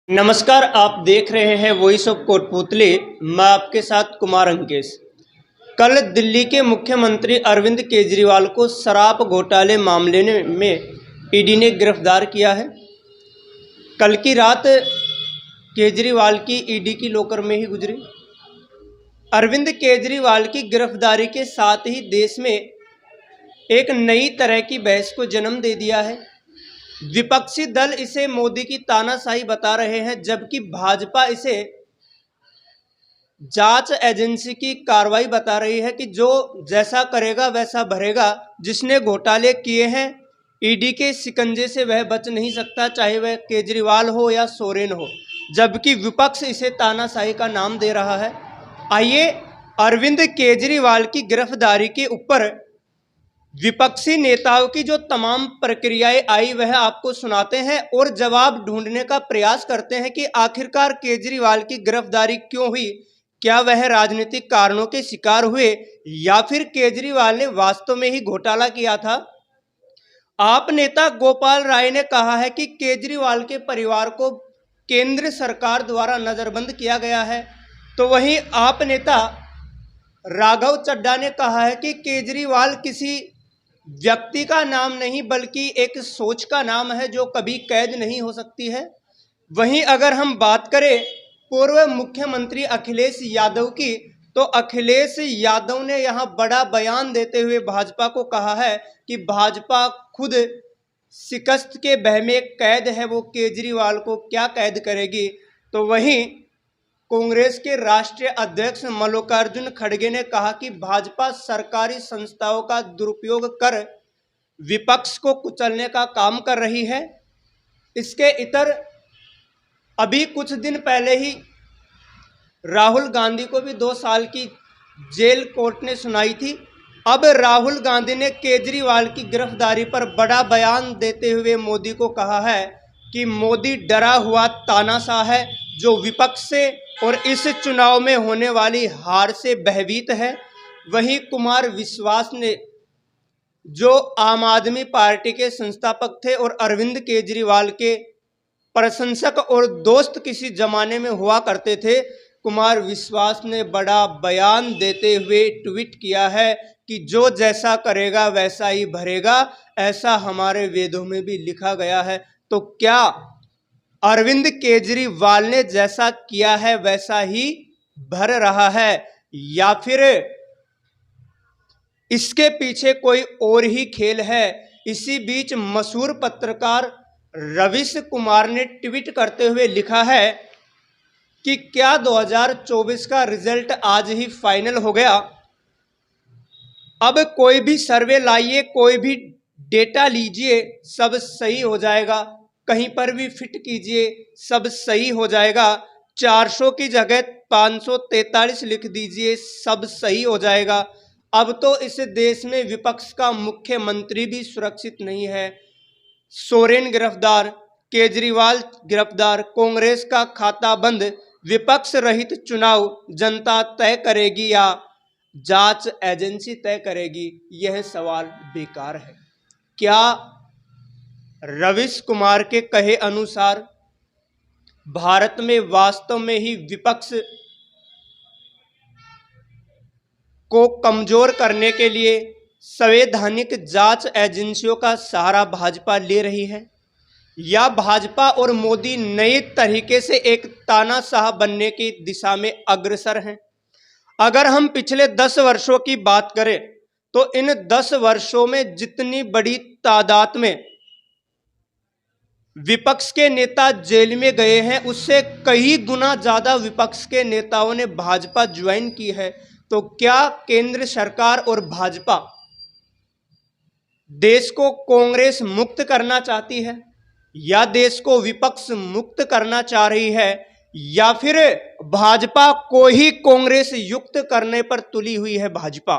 नमस्कार, आप देख रहे हैं वॉइस ऑफ कोटपुतली। मैं आपके साथ कुमार अंकेश। कल दिल्ली के मुख्यमंत्री अरविंद केजरीवाल को शराब घोटाले मामले में ईडी ने गिरफ्तार किया है। कल की रात केजरीवाल की ईडी की लॉकर में ही गुजरी। अरविंद केजरीवाल की गिरफ्तारी के साथ ही देश में एक नई तरह की बहस को जन्म दे दिया है। विपक्षी दल इसे मोदी की तानाशाही बता रहे हैं, जबकि भाजपा इसे जांच एजेंसी की कार्रवाई बता रही है कि जो जैसा करेगा वैसा भरेगा। जिसने घोटाले किए हैं, ईडी के शिकंजे से वह बच नहीं सकता, चाहे वह केजरीवाल हो या सोरेन हो। जबकि विपक्ष इसे तानाशाही का नाम दे रहा है। आइए अरविंद केजरीवाल की गिरफ्तारी के ऊपर विपक्षी नेताओं की जो तमाम प्रक्रियाएं आई वह आपको सुनाते हैं और जवाब ढूंढने का प्रयास करते हैं कि आखिरकार केजरीवाल की गिरफ्तारी क्यों हुई। क्या वह राजनीतिक कारणों के शिकार हुए या फिर केजरीवाल ने वास्तव में ही घोटाला किया था। आप नेता गोपाल राय ने कहा है कि केजरीवाल के परिवार को केंद्र सरकार द्वारा नजरबंद किया गया है, तो वहीं आप नेता राघव चड्ढा ने कहा है कि केजरीवाल किसी व्यक्ति का नाम नहीं बल्कि एक सोच का नाम है जो कभी कैद नहीं हो सकती है। वहीं अगर हम बात करें पूर्व मुख्यमंत्री अखिलेश यादव की, तो अखिलेश यादव ने यहां बड़ा बयान देते हुए भाजपा को कहा है कि भाजपा खुद शिकस्त के बहमे कैद है, वो केजरीवाल को क्या कैद करेगी। तो वहीं कांग्रेस के राष्ट्रीय अध्यक्ष मल्लिकार्जुन खड़गे ने कहा कि भाजपा सरकारी संस्थाओं का दुरुपयोग कर विपक्ष को कुचलने का काम कर रही है। इसके इतर अभी कुछ दिन पहले ही राहुल गांधी को भी 2 साल की जेल कोर्ट ने सुनाई थी। अब राहुल गांधी ने केजरीवाल की गिरफ्तारी पर बड़ा बयान देते हुए मोदी को कहा है कि मोदी डरा हुआ तानाशाह है जो विपक्ष से और इस चुनाव में होने वाली हार से भयभीत है। वहीं कुमार विश्वास ने, जो आम आदमी पार्टी के संस्थापक थे और अरविंद केजरीवाल के प्रशंसक और दोस्त किसी जमाने में हुआ करते थे, कुमार विश्वास ने बड़ा बयान देते हुए ट्वीट किया है कि जो जैसा करेगा वैसा ही भरेगा, ऐसा हमारे वेदों में भी लिखा गया है। तो क्या अरविंद केजरीवाल ने जैसा किया है वैसा ही भर रहा है या फिर इसके पीछे कोई और ही खेल है। इसी बीच मशहूर पत्रकार रवीश कुमार ने ट्वीट करते हुए लिखा है कि क्या 2024 का रिजल्ट आज ही फाइनल हो गया। अब कोई भी सर्वे लाइए, कोई भी डेटा लीजिए, सब सही हो जाएगा। कहीं पर भी फिट कीजिए, सब सही हो जाएगा। 400 की जगह 543 लिख दीजिए, सब सही हो जाएगा। अब तो इस देश में विपक्ष का मुख्यमंत्री भी सुरक्षित नहीं है। सोरेन गिरफ्तार, केजरीवाल गिरफ्तार, कांग्रेस का खाता बंद, विपक्ष रहित चुनाव जनता तय करेगी या जांच एजेंसी तय करेगी, यह सवाल बेकार है। क्या रवीश कुमार के कहे अनुसार भारत में वास्तव में ही विपक्ष को कमजोर करने के लिए संवैधानिक जांच एजेंसियों का सहारा भाजपा ले रही है, या भाजपा और मोदी नए तरीके से एक तानाशाह बनने की दिशा में अग्रसर हैं। अगर हम पिछले 10 वर्षों की बात करें तो इन 10 वर्षों में जितनी बड़ी तादाद में विपक्ष के नेता जेल में गए हैं, उससे कई गुना ज्यादा विपक्ष के नेताओं ने भाजपा ज्वाइन की है। तो क्या केंद्र सरकार और भाजपा देश को कांग्रेस मुक्त करना चाहती है, या देश को विपक्ष मुक्त करना चाह रही है, या फिर भाजपा को ही कांग्रेस युक्त करने पर तुली हुई है भाजपा।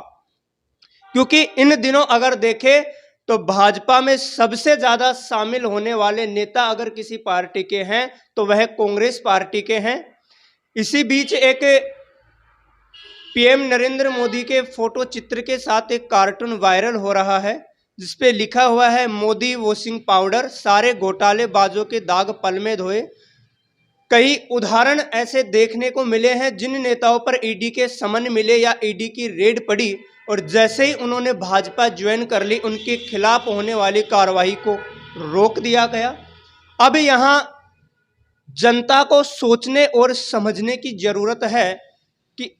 क्योंकि इन दिनों अगर देखें तो भाजपा में सबसे ज्यादा शामिल होने वाले नेता अगर किसी पार्टी के हैं तो वह कांग्रेस पार्टी के हैं। इसी बीच एक पीएम नरेंद्र मोदी के फोटो चित्र के साथ एक कार्टून वायरल हो रहा है, जिसपे लिखा हुआ है मोदी वॉशिंग पाउडर, सारे घोटालेबाजों के दाग पल में धोए। कई उदाहरण ऐसे देखने को मिले हैं जिन नेताओं पर ईडी के समन मिले या ईडी की रेड पड़ी और जैसे ही उन्होंने भाजपा ज्वाइन कर ली उनके खिलाफ होने वाली कार्रवाई को रोक दिया गया। अब यहाँ जनता को सोचने और समझने की जरूरत है कि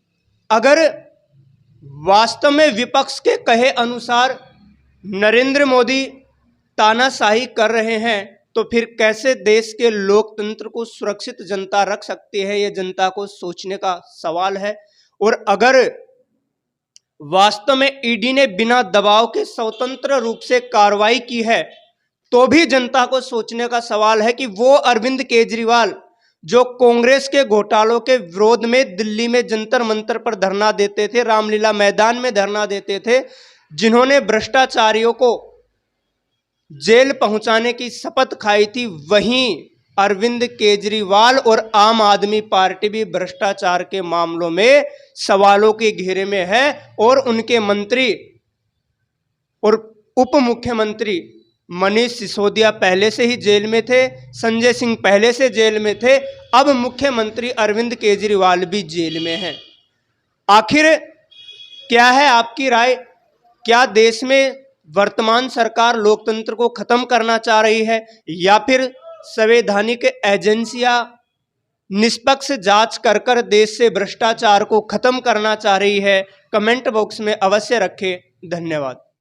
अगर वास्तव में विपक्ष के कहे अनुसार नरेंद्र मोदी तानाशाही कर रहे हैं तो फिर कैसे देश के लोकतंत्र को सुरक्षित जनता रख सकती है, ये जनता को सोचने का सवाल है। और अगर वास्तव में ईडी ने बिना दबाव के स्वतंत्र रूप से कार्रवाई की है तो भी जनता को सोचने का सवाल है कि वो अरविंद केजरीवाल जो कांग्रेस के घोटालों के विरोध में दिल्ली में जंतर मंतर पर धरना देते थे, रामलीला मैदान में धरना देते थे, जिन्होंने भ्रष्टाचारियों को जेल पहुंचाने की शपथ खाई थी, वहीं अरविंद केजरीवाल और आम आदमी पार्टी भी भ्रष्टाचार के मामलों में सवालों के घेरे में है और उनके मंत्री और उप मुख्यमंत्री मनीष सिसोदिया पहले से ही जेल में थे, संजय सिंह पहले से जेल में थे, अब मुख्यमंत्री अरविंद केजरीवाल भी जेल में हैं। आखिर क्या है आपकी राय? क्या देश में वर्तमान सरकार लोकतंत्र को खत्म करना चाह रही है या फिर संवैधानिक एजेंसियां निष्पक्ष जांच कर देश से भ्रष्टाचार को खत्म करना चाह रही है? कमेंट बॉक्स में अवश्य रखें। धन्यवाद।